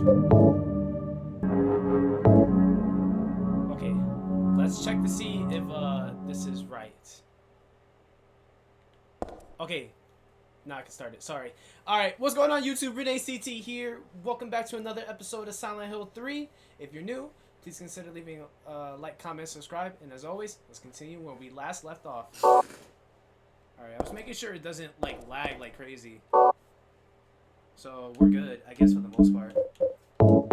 Okay, let's check to see if this is right. Okay, now I can start it. Sorry. All right, what's going on, YouTube? Renee CT here. Welcome back to another episode of Silent Hill 3. If you're new, please consider leaving a like, comment, subscribe, and as always, let's continue where we last left off. All right, I was making sure it doesn't like lag like crazy, so we're good, I guess, for the most part. No,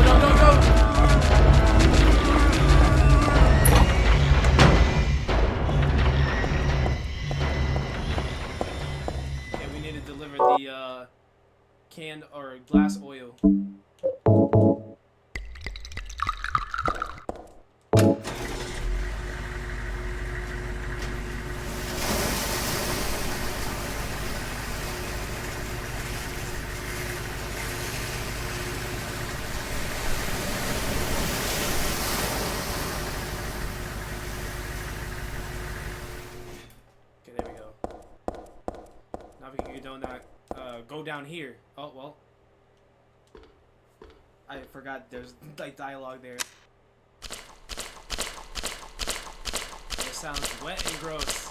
no, no, no! Okay, we need to deliver the canned or glass oil. Okay, there we go. Now we can go down here. Oh, well. I forgot there's like dialogue there. It sounds wet and gross.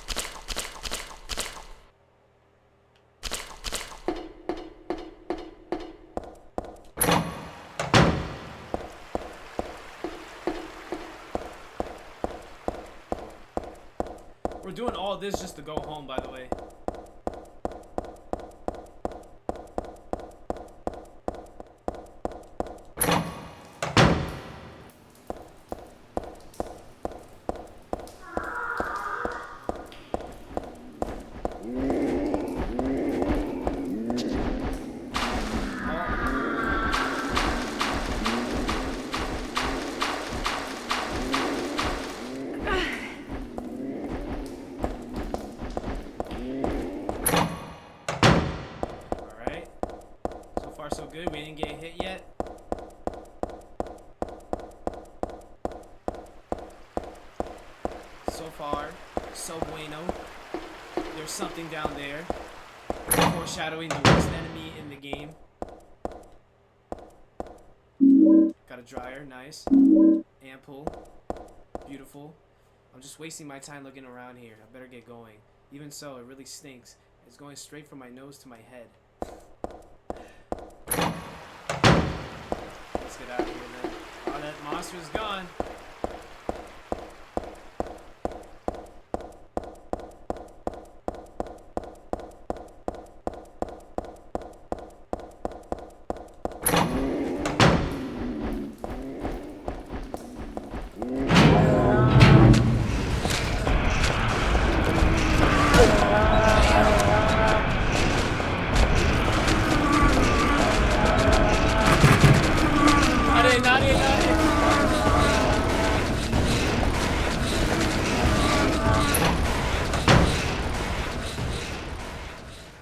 We're doing all this just to go home, by the way. Alright. So far so good. We didn't get hit yet. So far, so bueno. There's something down there. Foreshadowing the worst enemy in the game. Got a dryer, nice. Ample. Beautiful. I'm just wasting my time looking around here. I better get going. Even so, it really stinks. It's going straight from my nose to my head. Let's get out of here then. Oh, that monster's gone.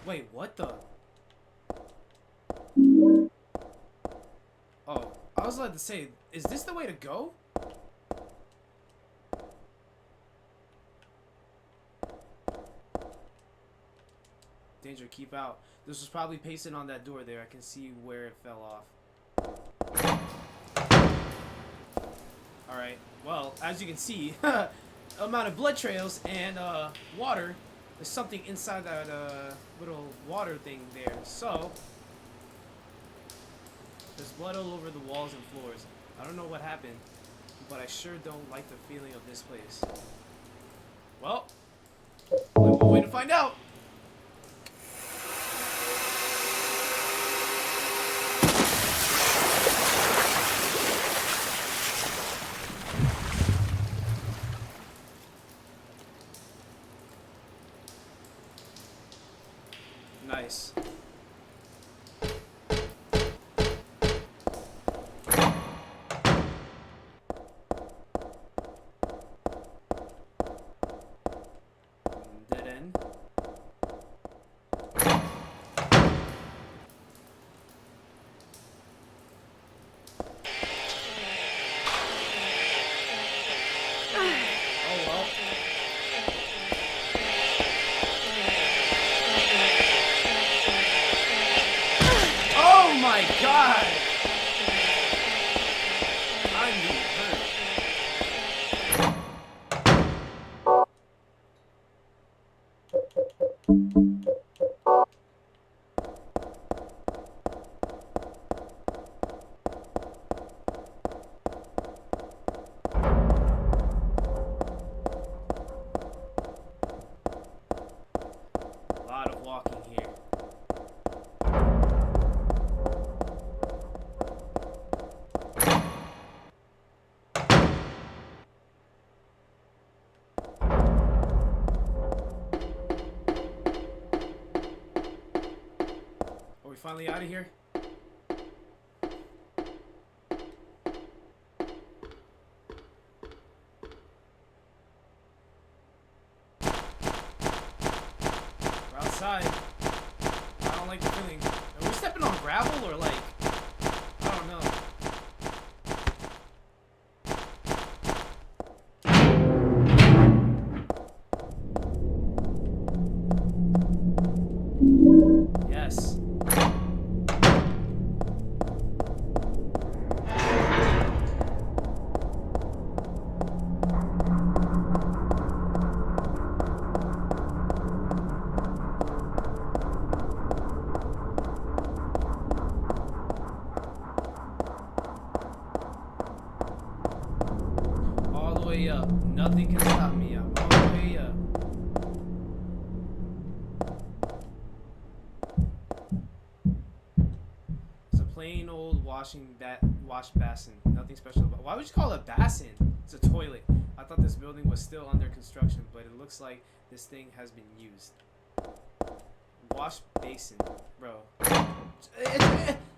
Wait, what the? Oh, I was about to say, is this the way to go? Danger, keep out. This was probably pasted on that door there. I can see where it fell off. Alright, well, as you can see, amount of blood trails and water. There's something inside that little water thing there. So, there's blood all over the walls and floors. I don't know what happened, but I sure don't like the feeling of this place. Well, only one way to find out. Nice. Dead end. Oh my god! I'm being hurt. A lot of walking here. Are we finally out of here? We're outside. I don't like the feeling. Are we stepping on gravel or like... I don't know. Yes. All the way up. Nothing can stop me. I'm all the way up. It's a plain old wash basin. Nothing special about it. Why would you call it a basin? It's a toilet. I thought this building was still under construction, but it looks like this thing has been used. Wash basin, bro.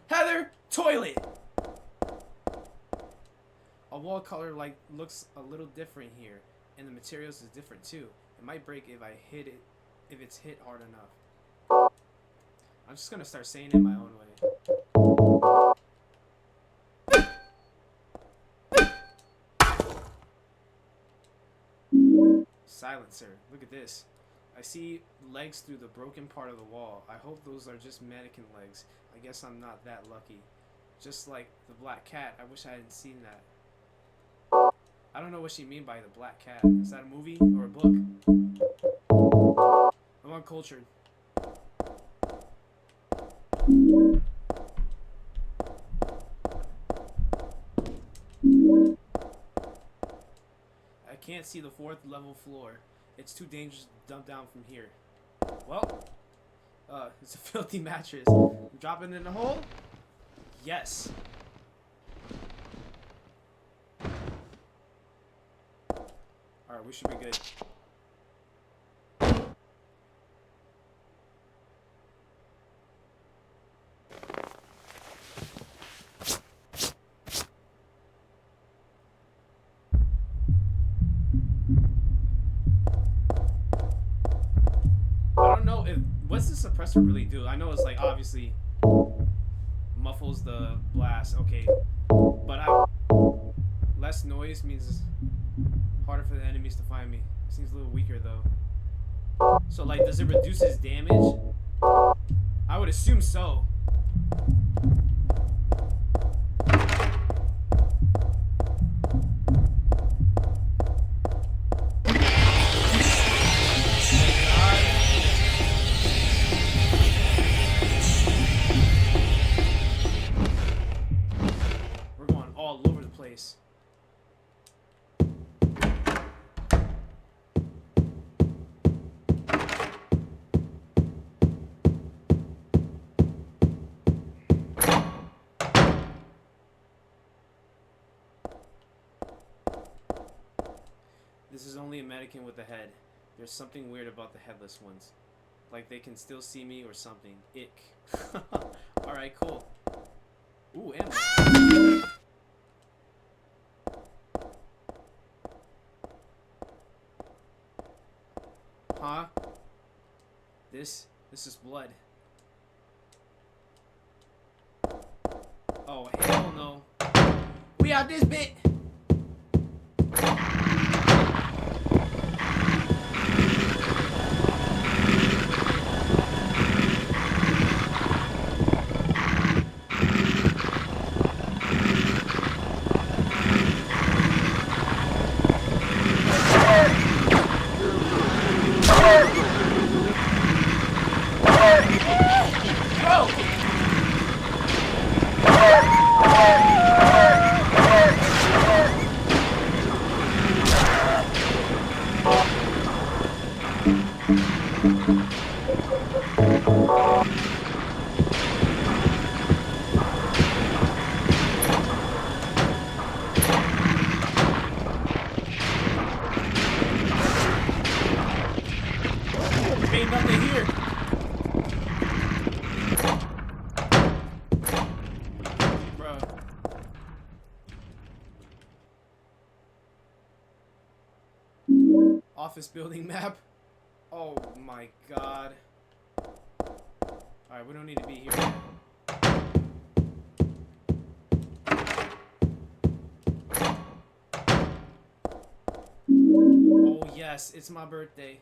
Heather, toilet. A wall color like looks a little different here, and the materials is different too. It might break if I hit it, if it's hit hard enough. I'm just gonna start saying it my own way. Silencer. Look at this. I see legs through the broken part of the wall. I hope those are just mannequin legs. I guess I'm not that lucky. Just like the black cat. I wish I hadn't seen that. I don't know what she mean by the black cat. Is that a movie or a book? I'm uncultured. I can't see the 4th level floor. It's too dangerous to dump down from here. Well, it's a filthy mattress. Drop it in the hole? Yes. Alright, we should be good. I don't know if... What's the suppressor really do? I know it's like, obviously, muffles the blast. Okay. But less noise means... harder for the enemies to find me. Seems a little weaker though. So like, does it reduce his damage? I would assume so. We're going all over the place. This is only a mannequin with a head. There's something weird about the headless ones. Like they can still see me or something. Ick. Alright, cool. Ooh, ammo. Huh? This is blood. Oh, hell no. We out this bit. Office building map. Oh my god. Alright, we don't need to be here yet. Oh yes, it's my birthday.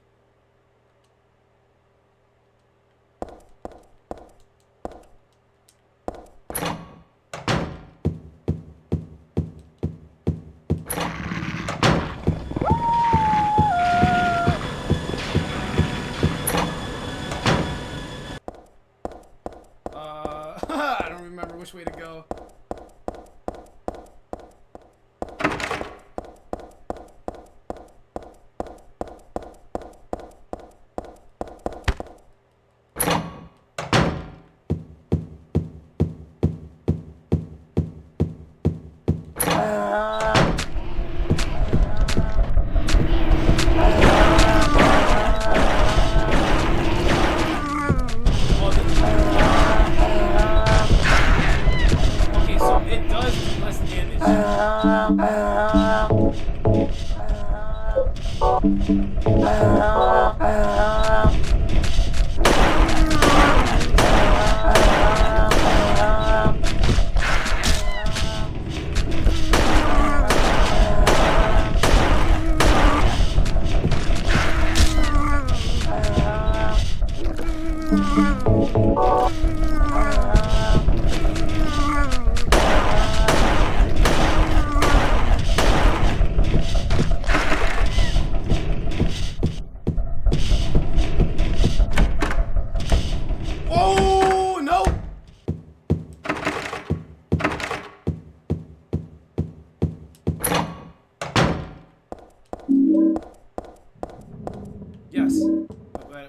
I don't remember which way to go. Okay, so it does do less damage. Oh no! Yes.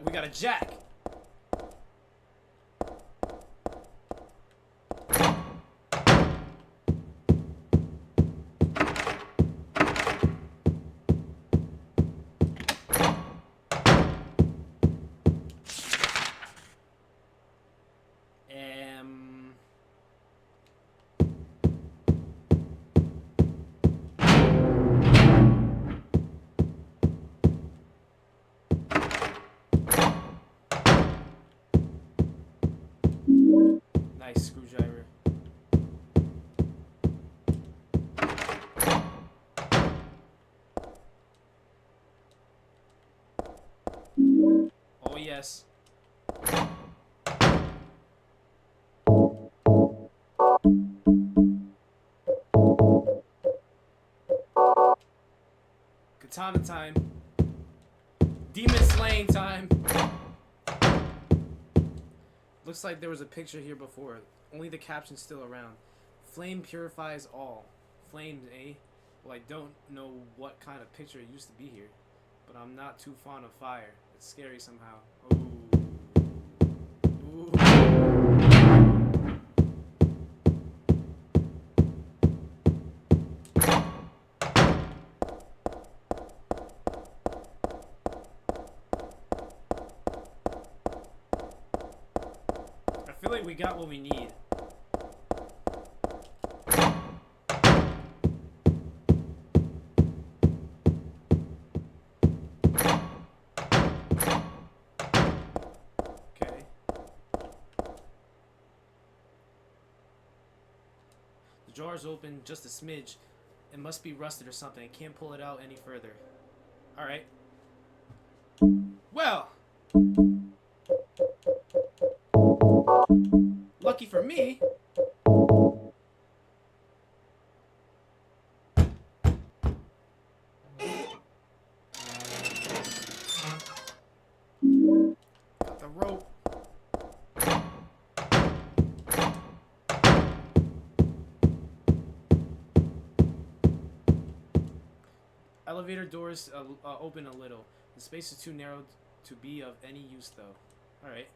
We got a jack. Nice screwdriver. Oh yes. Katana time. Demon slaying time. Looks like there was a picture here before. Only the caption's still around. Flame purifies all. Flames, eh? Well, I don't know what kind of picture it used to be here, but I'm not too fond of fire. It's scary somehow. Ooh. Ooh. I feel like we got what we need. Okay. The jar's open just a smidge. It must be rusted or something. I can't pull it out any further. Alright. Well. Lucky for me. Got the rope. Elevator doors open a little. The space is too narrow to be of any use, though. Alright.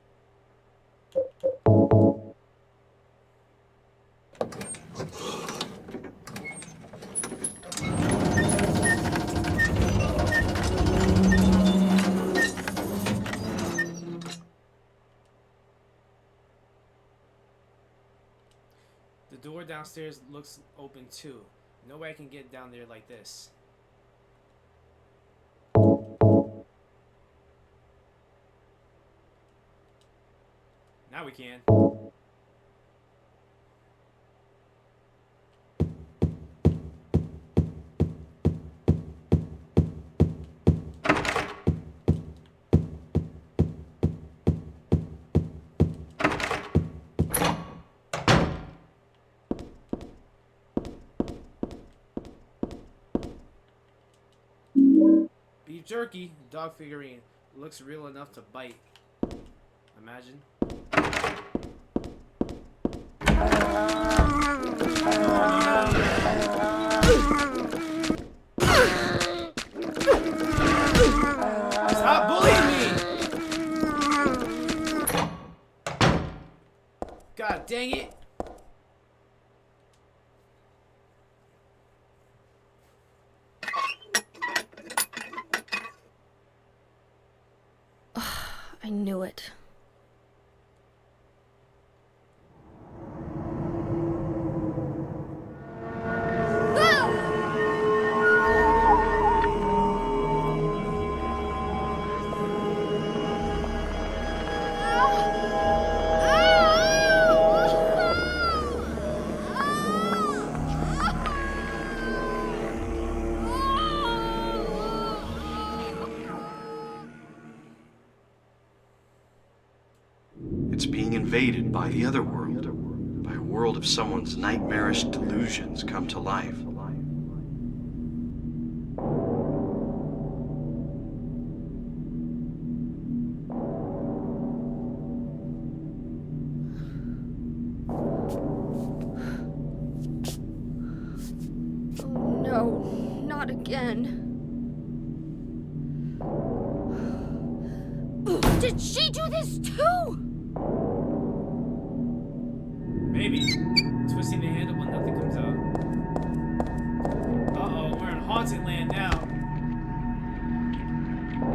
The door downstairs looks open too. No way I can get down there like this. Now we can. Beef jerky, dog figurine. Looks real enough to bite. Imagine. Stop bullying me! God dang it! I knew it. It's being invaded by the other world, by a world of someone's nightmarish delusions come to life. Oh no, not again. Did she do this too? Maybe. Twisting the handle when nothing comes out. Uh-oh, we're in haunted land now.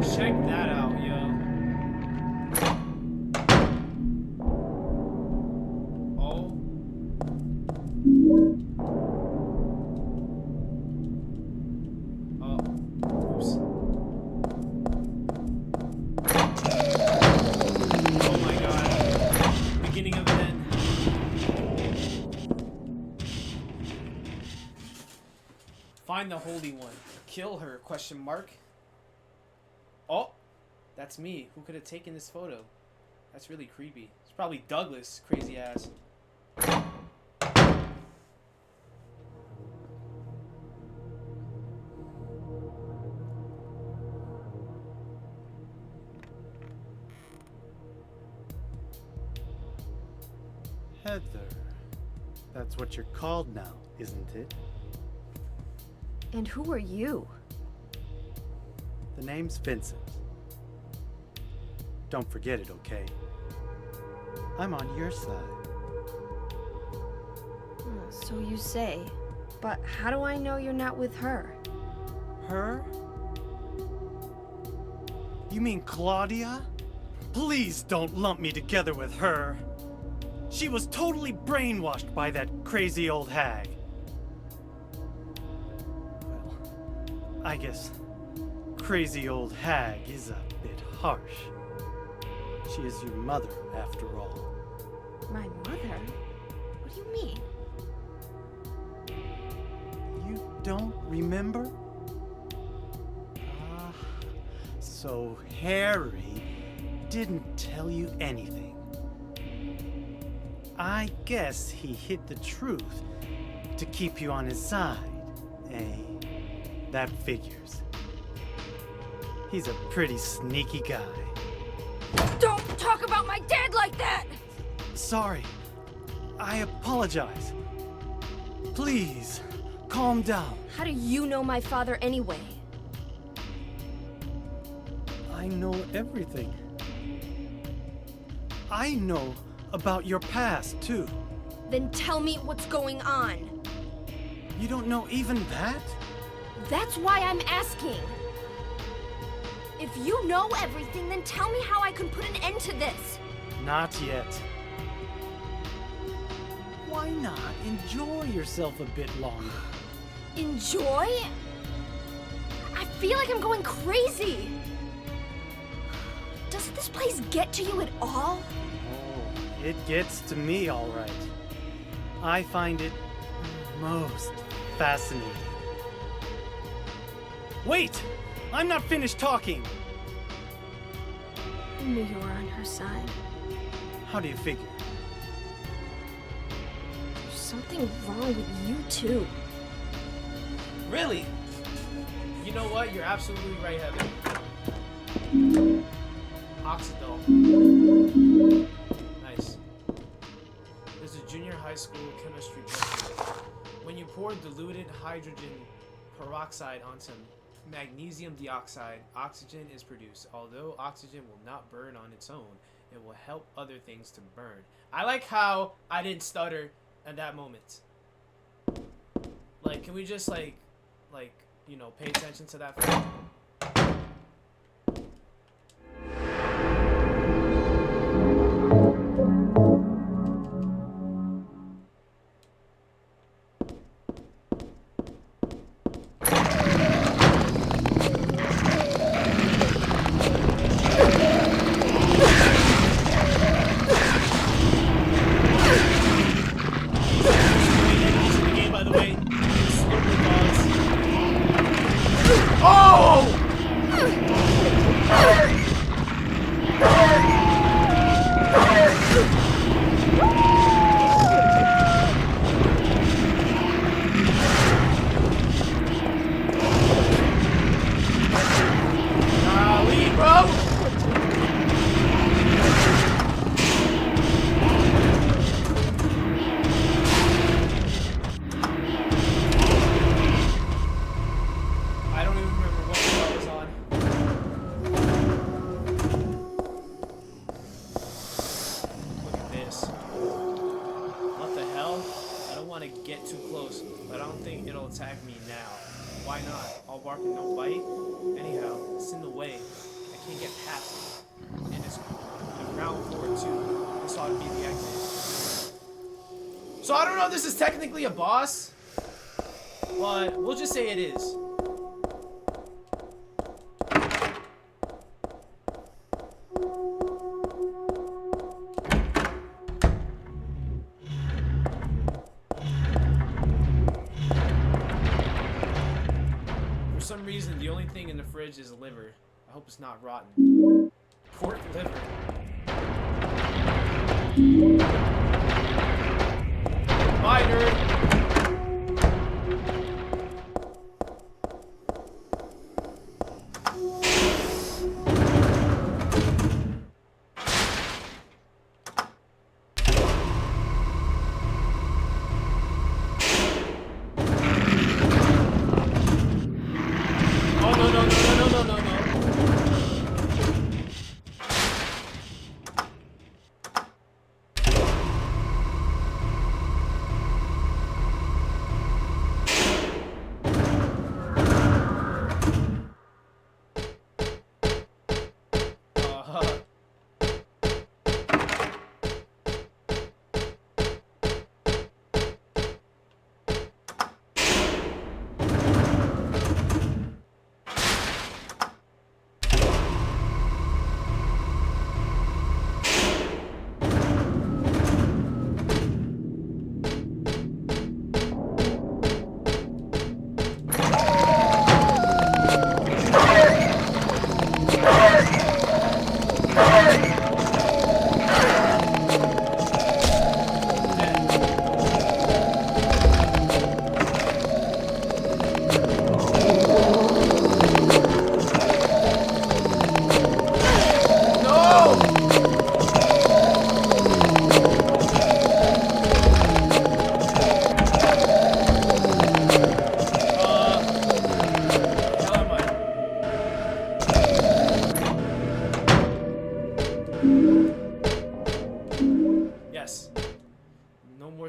Check that out, yo. Oh. Oh. Oops. Oh my god. Beginning of an end. Find the Holy One. Kill her, question mark. Oh, that's me. Who could have taken this photo? That's really creepy. It's probably Douglas, crazy ass. Heather. That's what you're called now, isn't it? And who are you? The name's Vincent. Don't forget it, okay? I'm on your side. So you say. But how do I know you're not with her? Her? You mean Claudia? Please don't lump me together with her. She was totally brainwashed by that crazy old hag. Well, I guess crazy old hag is a bit harsh. She is your mother, after all. My mother? What do you mean? You don't remember? Ah, so Harry didn't tell you anything. I guess he hid the truth to keep you on his side, eh? That figures. He's a pretty sneaky guy. Don't talk about my dad like that! Sorry. I apologize. Please, calm down. How do you know my father anyway? I know everything. I know about your past, too. Then tell me what's going on. You don't know even that? That's why I'm asking. If you know everything, then tell me how I can put an end to this. Not yet. Why not enjoy yourself a bit longer? Enjoy? I feel like I'm going crazy. Does this place get to you at all? Oh, It gets to me, all right. I find it most fascinating. Wait! I'm not finished talking! I knew you were on her side. How do you figure? There's something wrong with you, too. Really? You know what? You're absolutely right, Heather. Oxidol. Nice. There's a junior high school chemistry book. When you pour diluted hydrogen peroxide onto magnesium dioxide, oxygen is produced. Although oxygen will not burn on its own, it will help other things to burn. I like how I didn't stutter at that moment. Like, can we just like, you know, pay attention to that fact? Attack me now. Why not? All bark and no bite? Anyhow, it's in the way. I can't get past it. And it's the ground floor too. This ought to be the exit. So I don't know if this is technically a boss, but we'll just say it is. For some reason, the only thing in the fridge is liver. I hope it's not rotten. Pork liver. Bye, nerd.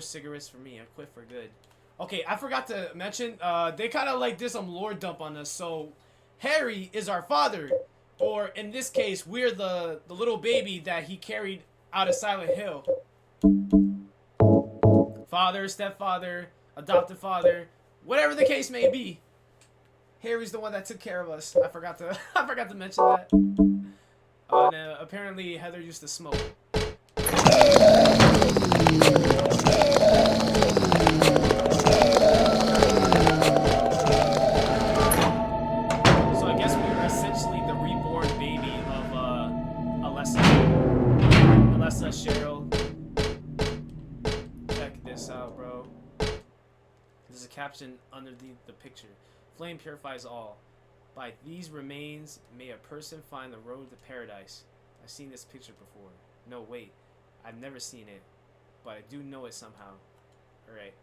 Cigarettes for me. I quit for good. Okay, I forgot to mention, they kind of like did some lore dump on us. So Harry is our father, or in this case, we're the little baby that he carried out of Silent Hill. Father, stepfather, adopted father, whatever the case may be. Harry's the one that took care of us. I forgot to mention that. And apparently Heather used to smoke. this out, bro. There's a caption underneath the picture. Flame purifies all. By these remains may a person find the road to paradise. I've seen this picture before. No, wait. I've never seen it. But I do know it somehow. Alright.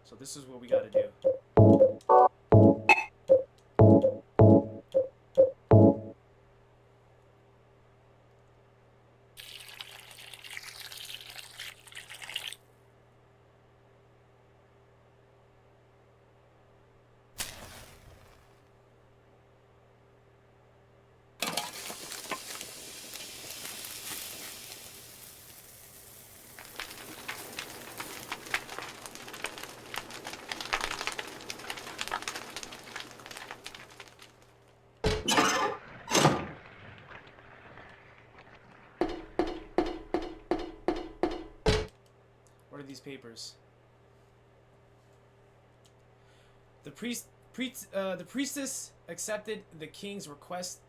So this is what we gotta do. What are these papers? The priestess accepted the king's request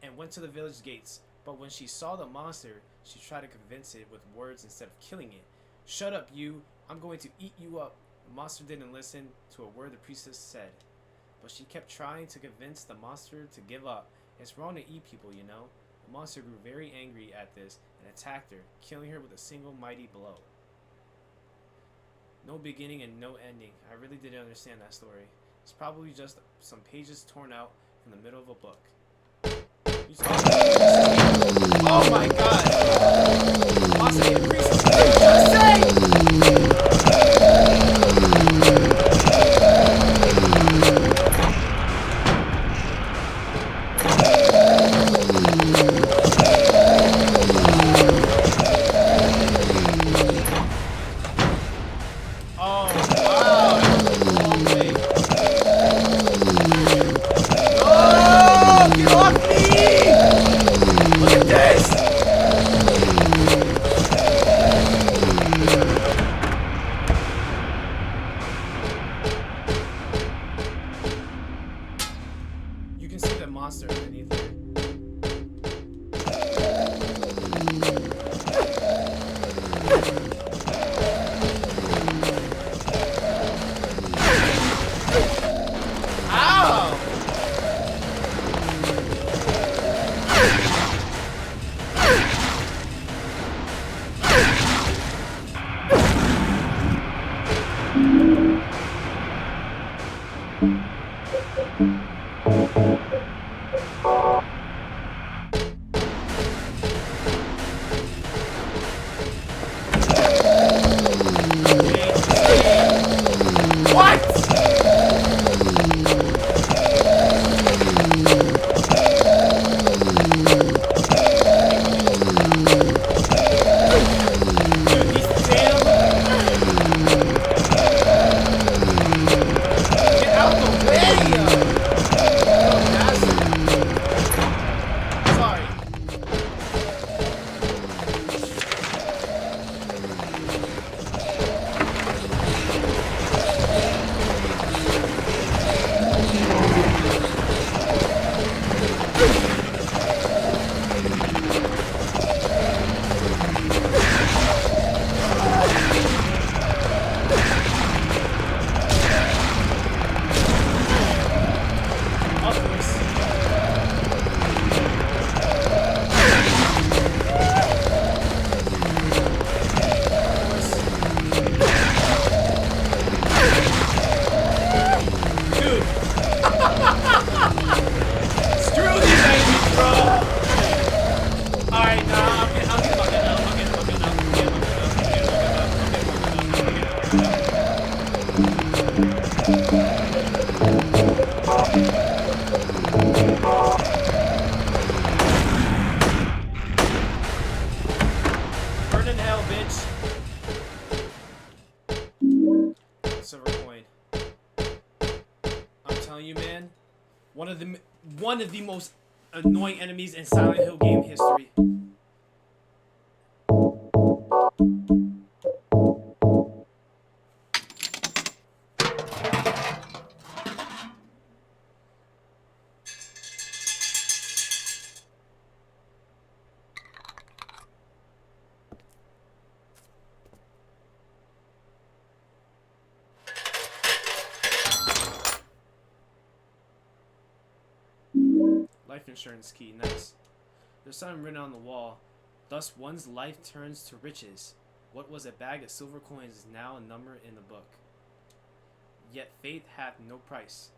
and went to the village gates. But when she saw the monster, she tried to convince it with words instead of killing it. Shut up, you! I'm going to eat you up. The monster didn't listen to a word the priestess said. But she kept trying to convince the monster to give up. It's wrong to eat people, you know? The monster grew very angry at this and attacked her, killing her with a single mighty blow. No beginning and no ending. I really didn't understand that story. It's probably just some pages torn out from the middle of a book. Oh my god! Monster ate a priestess. Just say! One of the most annoying enemies in Silent Hill game history. Life insurance key. Nice. There's something written on the wall. Thus one's life turns to riches. What was a bag of silver coins is now a number in the book. Yet faith hath no price.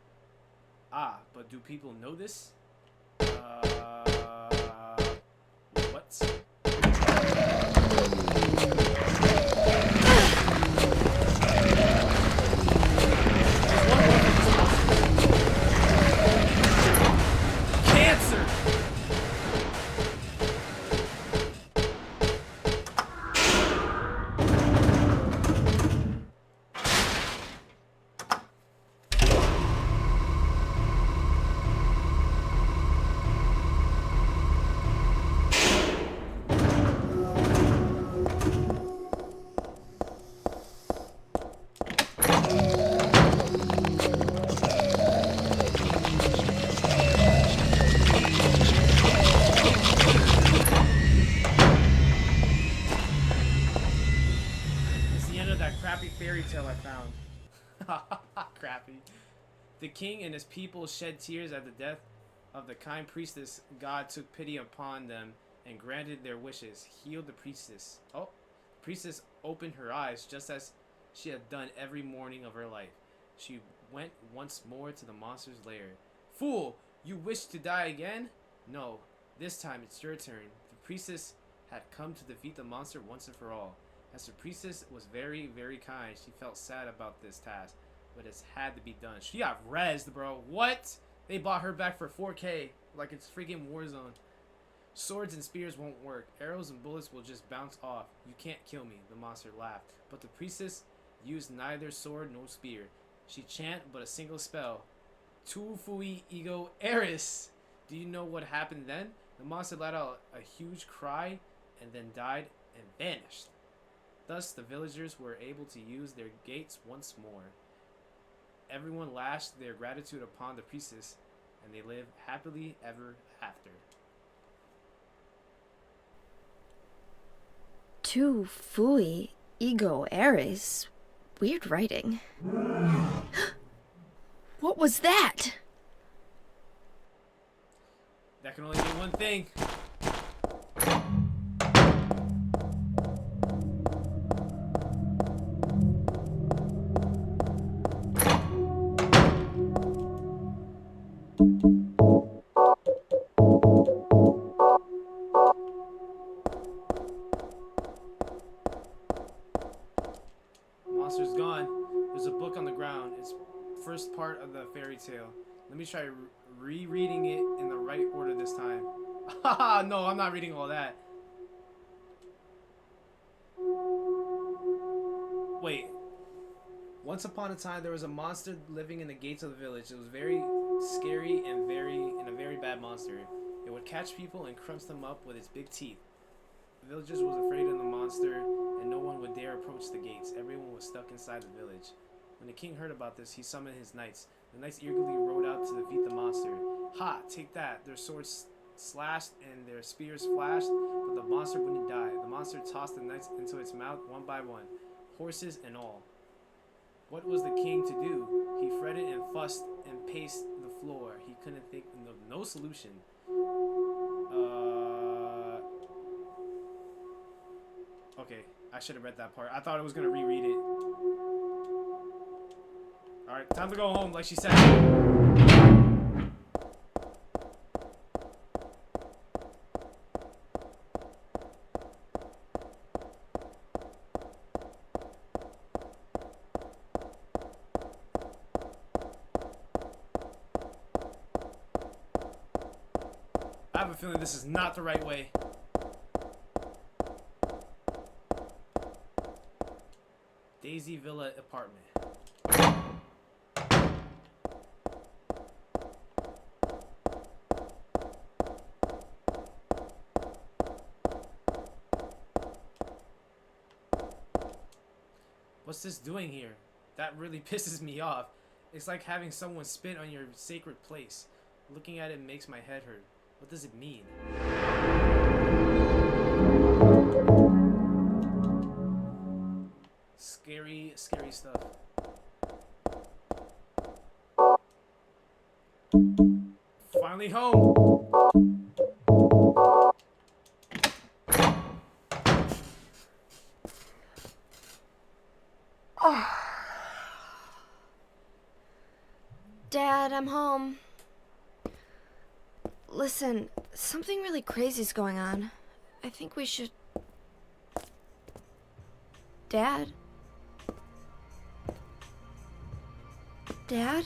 Ah, but do people know this? What? Cancer! Fairy tale I found. Crappy. The king and his people shed tears at the death of the kind priestess. God took pity upon them and granted their wishes. Healed the priestess. Oh, the priestess opened her eyes just as she had done every morning of her life. She went once more to the monster's lair. Fool, you wish to die again? No, this time it's your turn. The priestess had come to defeat the monster once and for all. As the priestess was very, very kind, she felt sad about this task, but it had to be done. She got rezzed, bro. What? They bought her back for 4K, like it's freaking Warzone. Swords and spears won't work. Arrows and bullets will just bounce off. You can't kill me, the monster laughed. But the priestess used neither sword nor spear. She chanted but a single spell. Tu fui ego eris. Do you know what happened then? The monster let out a huge cry and then died and vanished. Thus, the villagers were able to use their gates once more. Everyone lashed their gratitude upon the priestess, and they lived happily ever after. Tu fui ego eris. Weird writing. What was that? That can only be one thing. Monster's gone. There's a book on the ground. It's first part of the fairy tale. Let me try rereading it in the right order this time. Haha, no, I'm not reading all that. Wait. Once upon a time, there was a monster living in the gates of the village. It was very scary and a very bad monster. It would catch people and crunch them up with its big teeth. The villagers was afraid of the monster, and no one would dare approach the gates. Everyone was stuck inside the village. When the king heard about this, he summoned his knights. The knights eagerly rode out to defeat the monster. Ha! Take that! Their swords slashed and their spears flashed, but the monster wouldn't die. The monster tossed the knights into its mouth one by one, horses and all. What was the king to do? He fretted and fussed and paced the floor. He couldn't think of no solution. Okay, I should have read that part. I thought I was gonna reread it. Alright, time to go home, like she said. I have a feeling this is not the right way. Daisy Villa apartment. What's this doing here? That really pisses me off. It's like having someone spit on your sacred place. Looking at it makes my head hurt. What does it mean? Scary, scary stuff. Finally home! Dad, I'm home. Listen, something really crazy's going on. I think we should... Dad? Dad?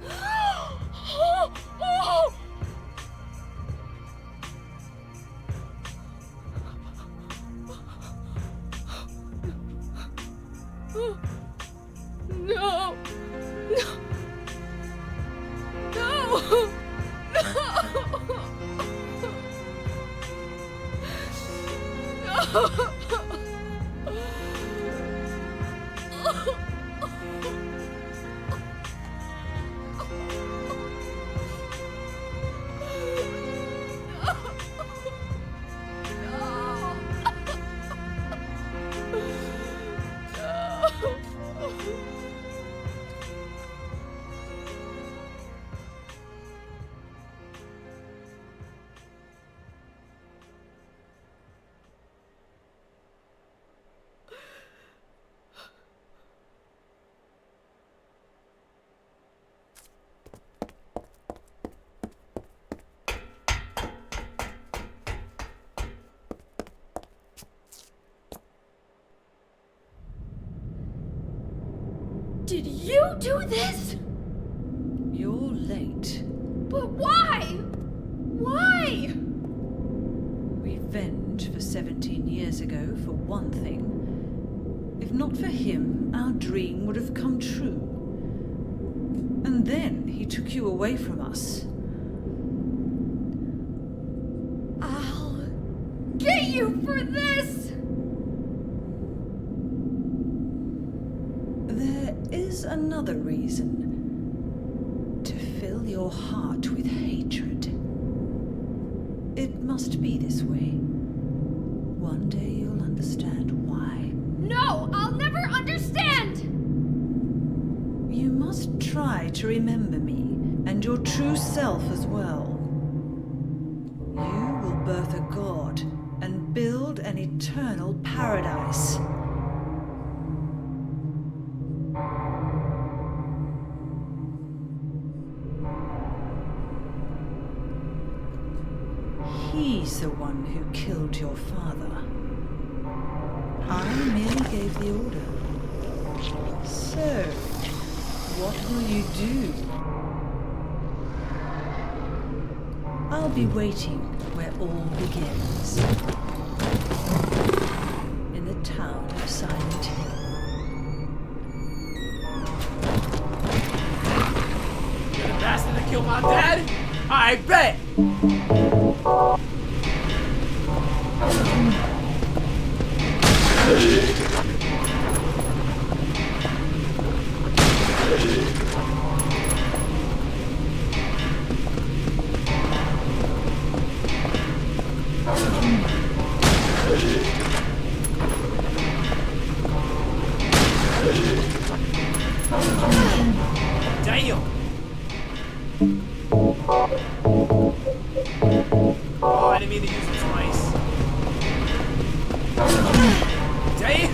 No! No! Did you do this? You're late. But why? Why? Revenge for 17 years ago, for one thing. If not for him, our dream would have come true. And then he took you away from us. I'll get you for this! There is another reason. To fill your heart with hatred. It must be this way. One day you'll understand why. No, I'll never understand! You must try to remember me, and your true self as well. You will birth a god, and build an eternal paradise. He's the one who killed your father. I merely gave the order. So, what will you do? I'll be waiting where all begins. In the town of Silent Hill. You're the bastard that killed my dad? I bet! Damn! Oh, I didn't mean to use it twice. Damn!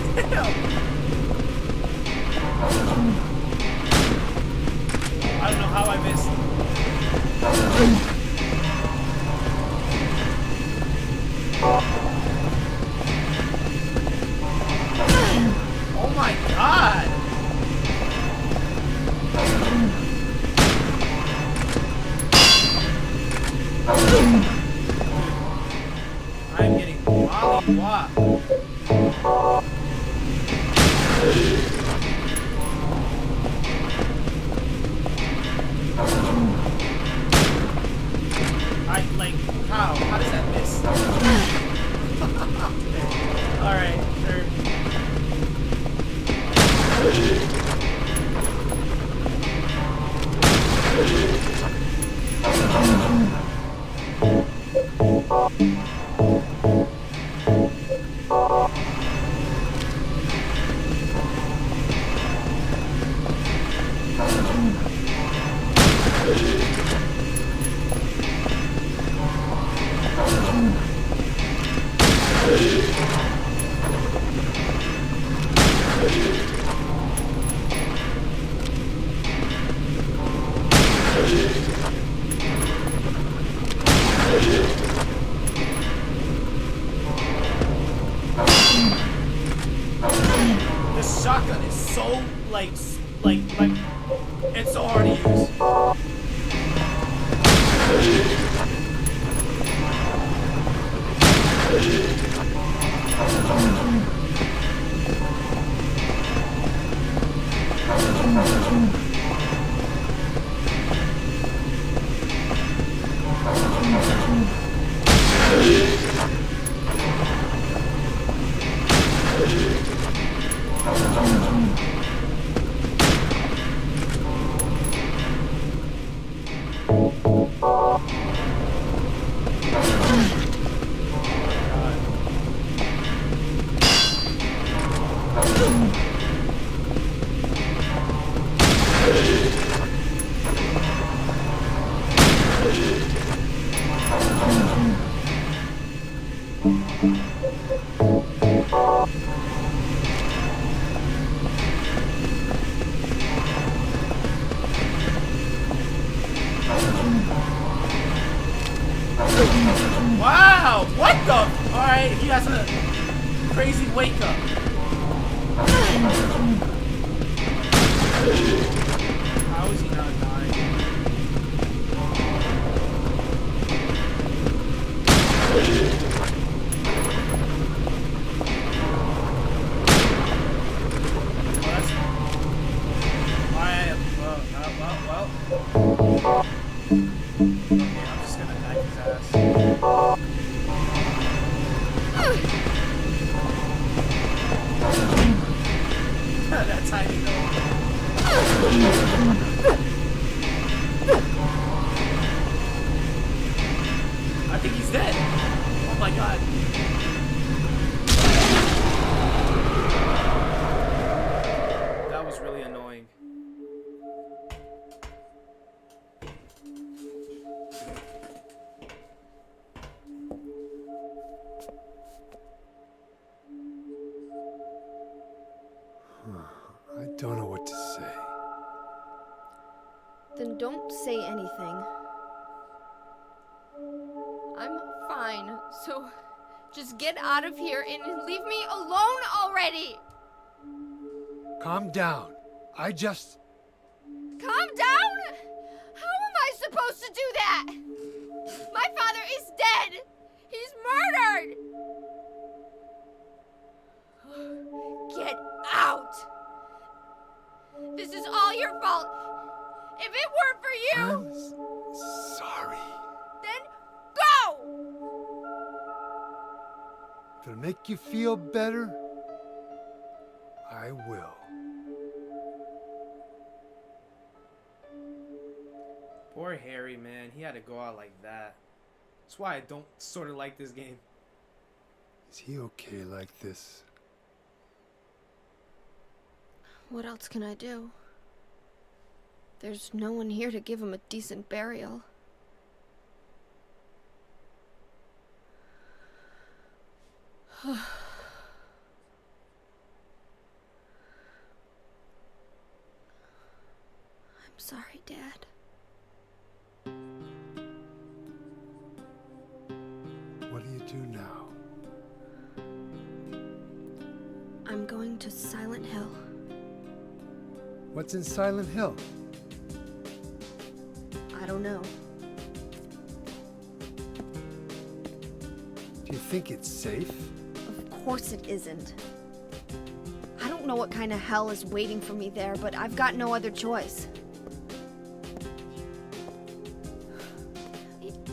I don't know how I missed. Oh my god! I'm getting mollywopped. How? How does that miss? Alright, sure. This shotgun is so like it's so hard to use. Wow, what the? Alright, he has a crazy wake up. How is he not dying? Well, that's... Alright, well. Okay, I'm just gonna knife his ass. That tiny though. I think he's dead. Oh my god. That was really annoying. I don't know what to say. Then don't say anything. I'm fine, so just get out of here and leave me alone already! Calm down. I just... Calm down? How am I supposed to do that? My father is dead! He's murdered! Get out! This is all your fault! If it weren't for you, I'm sorry. then go! If it'll make you feel better, I will. Poor Harry, man. He had to go out like that. That's why I don't sort of like this game. Is he okay like this? What else can I do? There's no one here to give him a decent burial. I'm sorry, Dad. What do you do now? I'm going to Silent Hill. What's in Silent Hill? I don't know. Do you think it's safe? Of course it isn't. I don't know what kind of hell is waiting for me there, but I've got no other choice.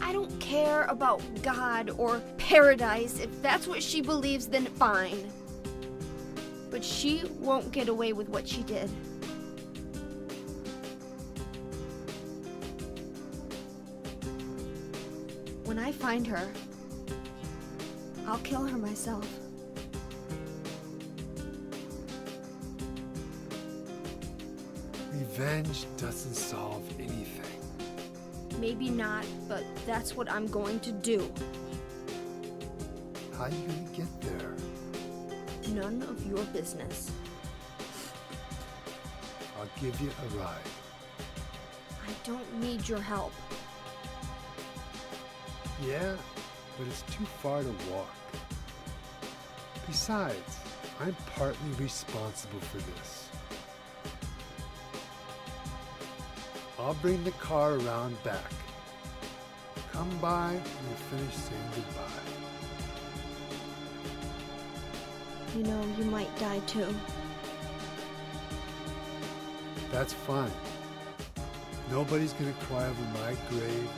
I don't care about God or paradise. If that's what she believes, then fine. But she won't get away with what she did. When I find her, I'll kill her myself. Revenge doesn't solve anything. Maybe not, but that's what I'm going to do. How are you gonna get there? None of your business. I'll give you a ride. I don't need your help. Yeah, but it's too far to walk. Besides, I'm partly responsible for this. I'll bring the car around back. Come by when you finish saying goodbye. You know, you might die too. That's fine. Nobody's gonna cry over my grave.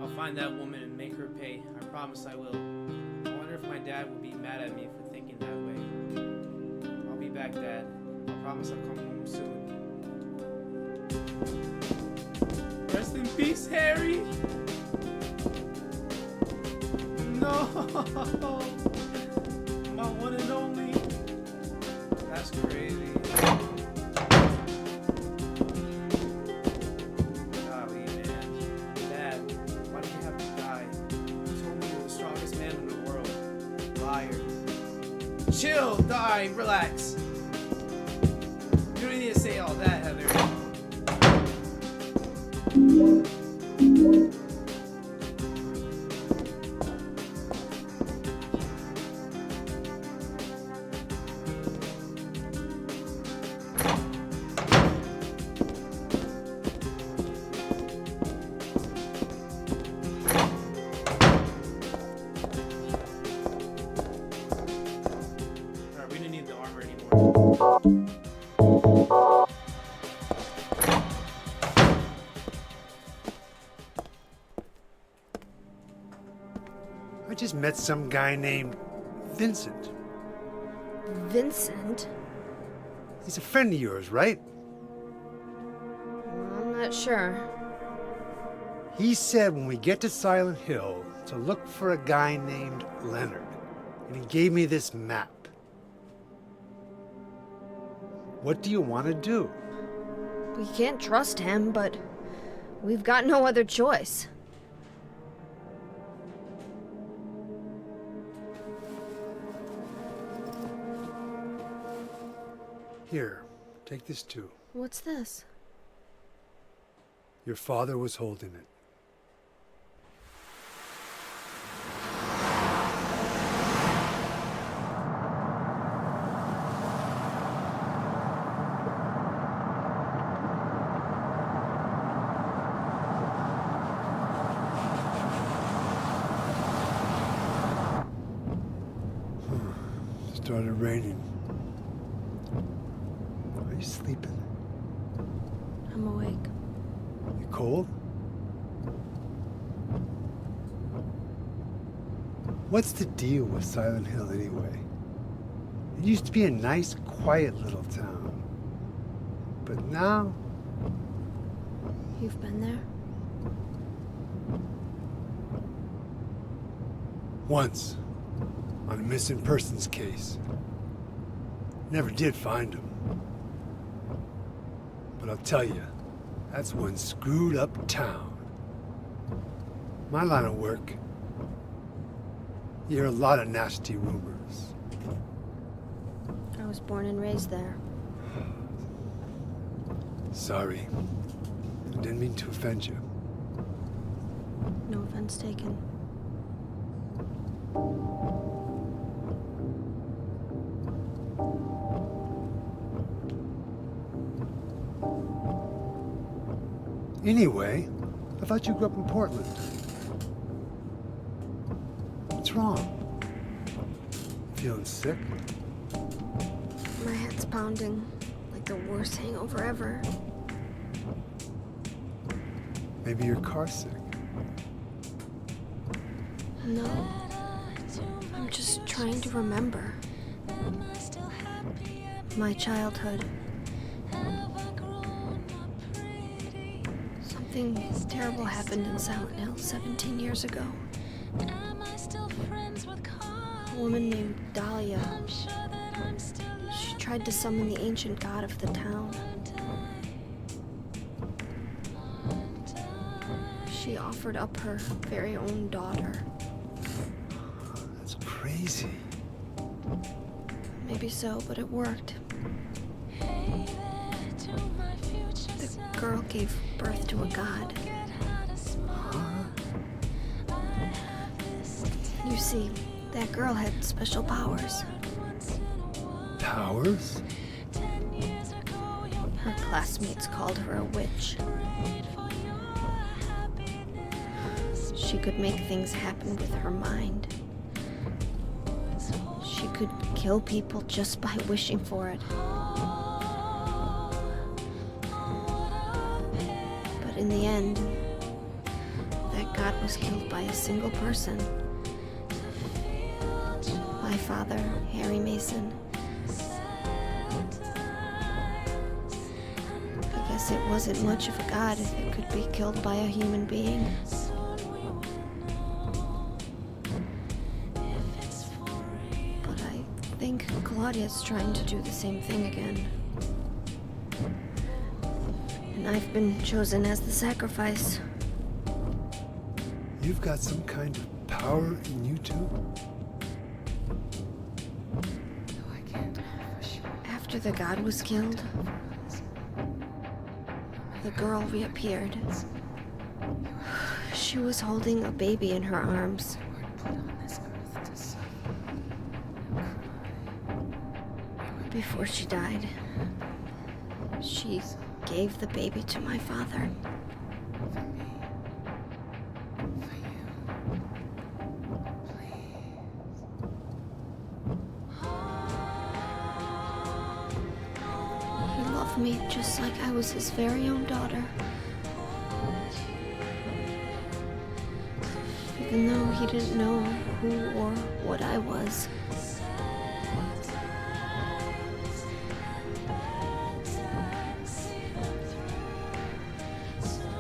I'll find that woman and make her pay. I promise I will. I wonder if my dad will be mad at me for thinking that way. I'll be back, Dad. I promise I'll come home soon. Rest in peace, Harry! No! My one and only. That's crazy. Golly, man. Dad, why did you have to die? You told me you were the strongest man in the world. Liar. Chill, die, relax. You don't need to say all that, Heather. Alright, we didn't need the armor anymore. I just met some guy named Vincent. Vincent? He's a friend of yours, right? I'm not sure. He said when we get to Silent Hill to look for a guy named Leonard. And he gave me this map. What do you want to do? We can't trust him, but we've got no other choice. Here, take this too. What's this? Your father was holding it. Started raining. Are you sleeping? I'm awake. You cold? What's the deal with Silent Hill anyway? It used to be a nice, quiet little town. But now, You've been there? once, on a missing persons case. Never did find him. But I'll tell you, that's one screwed up town. My line of work, you hear a lot of nasty rumors. I was born and raised there. Sorry. I didn't mean to offend you. No offense taken. Anyway, I thought you grew up in Portland. What's wrong? Feeling sick? My head's pounding like the worst hangover ever. Maybe you're car sick. No. I'm just trying to remember. My childhood. Something terrible happened in Silent Hill 17 years ago. A woman named Dahlia. She tried to summon the ancient god of the town. She offered up her very own daughter. That's crazy. Maybe so, but it worked. The girl gave birth to a god. You see, that girl had special powers. Powers? Her classmates called her a witch. She could make things happen with her mind. She could kill people just by wishing for it. But in the end, that god was killed by a single person. My father, Harry Mason. I guess it wasn't much of a god if it could be killed by a human being. But I think Claudia's trying to do the same thing again. And I've been chosen as the sacrifice. You've got some kind of power in you too? After the god was killed, the girl reappeared. She was holding a baby in her arms. Before she died, she gave the baby to my father. He loved me just like I was his very own daughter. Even though he didn't know who or what I was.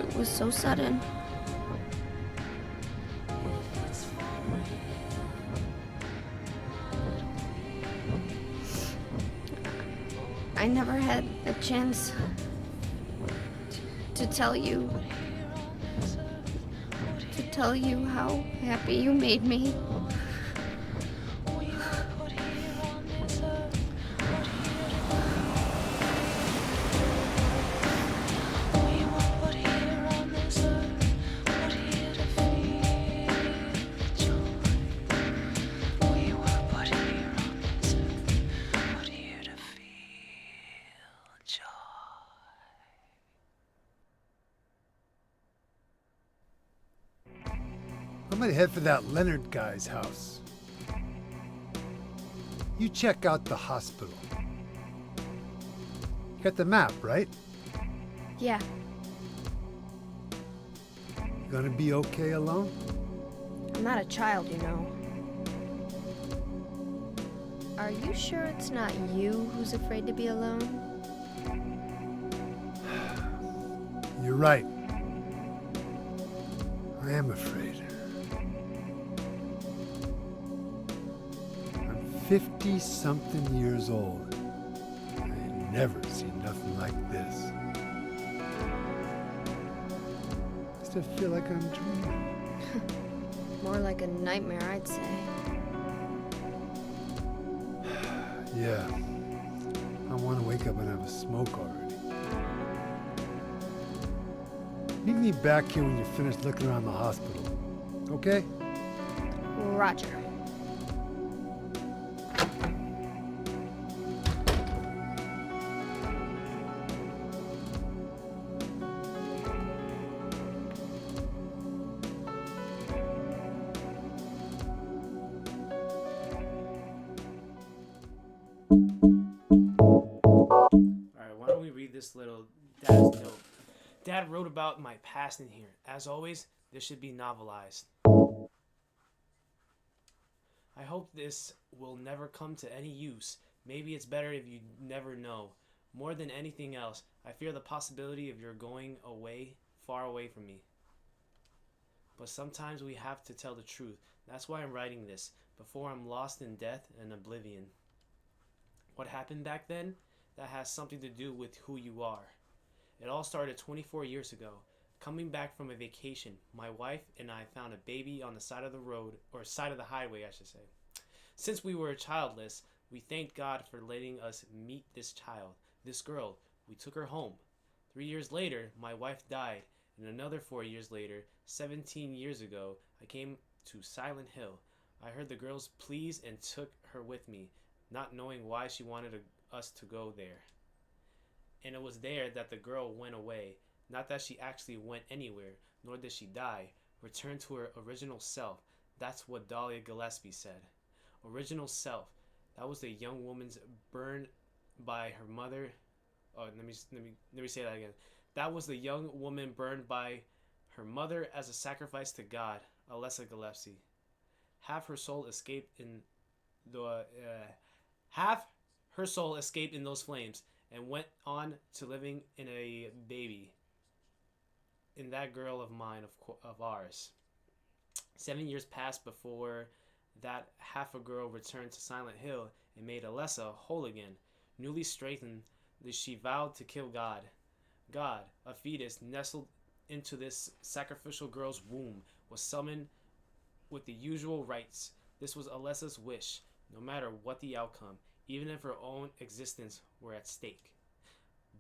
It was so sudden. I never had a chance to tell you how happy you made me. I'm gonna head for that Leonard guy's house. You check out the hospital. You got the map, right? Yeah, You gonna be okay alone? I'm not a child, you know. Are you sure it's not you who's afraid to be alone? You're right. I am afraid. I'm 50-something years old. I ain't never seen nothing like this. I still feel like I'm dreaming. More like a nightmare, I'd say. Yeah. I want to wake up and have a smoke already. Meet me back here when you're finished looking around the hospital. Okay? Roger. Alright, why don't we read this little dad's note? Dad wrote about my past in here. As always, this should be novelized. I hope this will never come to any use. Maybe it's better if you never know. More than anything else, I fear the possibility of your going away, far away from me. But sometimes we have to tell the truth. That's why I'm writing this, before I'm lost in death and oblivion. What happened back then? That has something to do with who you are. It all started 24 years ago. Coming back from a vacation, my wife and I found a baby on the side of the road, or side of the highway, I should say. Since we were childless, We thanked God for letting us meet this child, this girl. We took her home. 3 years later, my wife died, and another 4 years later, 17 years ago, I came to Silent Hill. I heard the girl's pleas and took her with me, not knowing why she wanted us to go there. And it was there that the girl went away. Not that she actually went anywhere, nor did she die. Returned to her original self. That's what Dahlia Gillespie said. Original self. That was the young woman's burned by her mother. Oh, let me say that again. That was the young woman burned by her mother as a sacrifice to God, Alessa Gillespie. Half her soul escaped in those flames and went on to living in a baby. In that girl of mine, of ours. 7 years passed before that half a girl returned to Silent Hill and made Alessa whole again. Newly strengthened, she vowed to kill God. God, a fetus nestled into this sacrificial girl's womb, was summoned with the usual rites. This was Alessa's wish, no matter what the outcome, even if her own existence were at stake.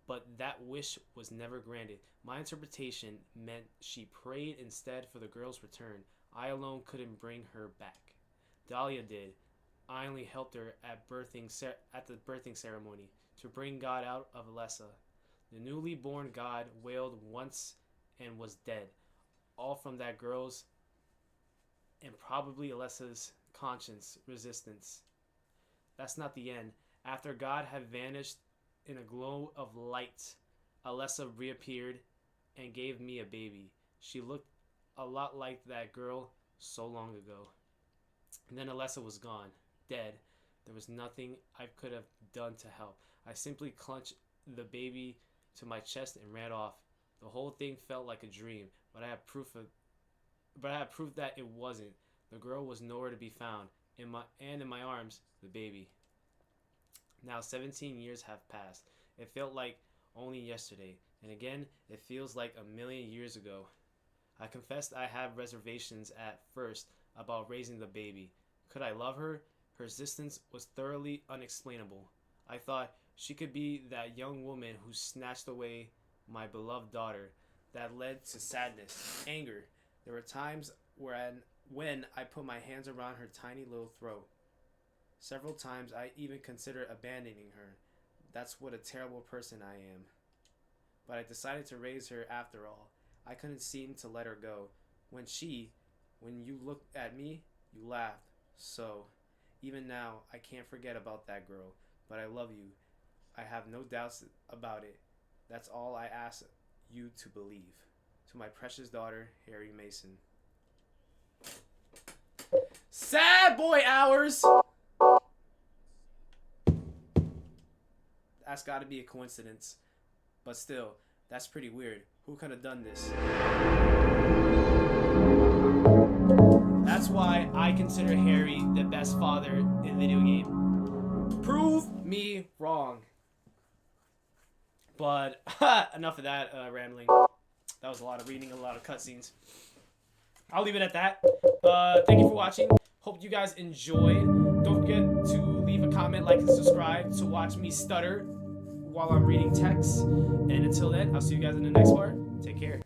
But that wish was never granted. My interpretation meant she prayed instead for the girl's return. I alone couldn't bring her back. Dahlia did. I only helped her at the birthing ceremony to bring God out of Alessa. The newly born God wailed once and was dead, all from that girl's and probably Alessa's conscience resistance. That's not the end. After God had vanished in a glow of light, Alessa reappeared and gave me a baby. She looked a lot like that girl so long ago. And then Alessa was gone, dead. There was nothing I could have done to help. I simply clutched the baby to my chest and ran off. The whole thing felt like a dream, but I had proof that it wasn't. The girl was nowhere to be found. In my arms, the baby. Now 17 years have passed. It felt like only yesterday, and again, it feels like a million years ago. I confessed I had reservations at first about raising the baby. Could I love her? Her existence was thoroughly unexplainable. I thought she could be that young woman who snatched away my beloved daughter. That led to sadness, anger. There were times when I put my hands around her tiny little throat. Several times I even considered abandoning her. That's what a terrible person I am. But I decided to raise her after all. I couldn't seem to let her go. When you looked at me, you laughed. So, even now, I can't forget about that girl. But I love you. I have no doubts about it. That's all I ask you to believe. To my precious daughter, Harry Mason. Sad boy hours! That's gotta be a coincidence. But still, that's pretty weird. Who could have done this? That's why I consider Harry the best father in video game. Prove me wrong. But enough of that rambling. That was a lot of reading, a lot of cutscenes. I'll leave it at that. Thank you for watching. Hope you guys enjoyed. Don't forget to leave a comment, like, and subscribe to watch me stutter while I'm reading text. And until then, I'll see you guys in the next part. Take care.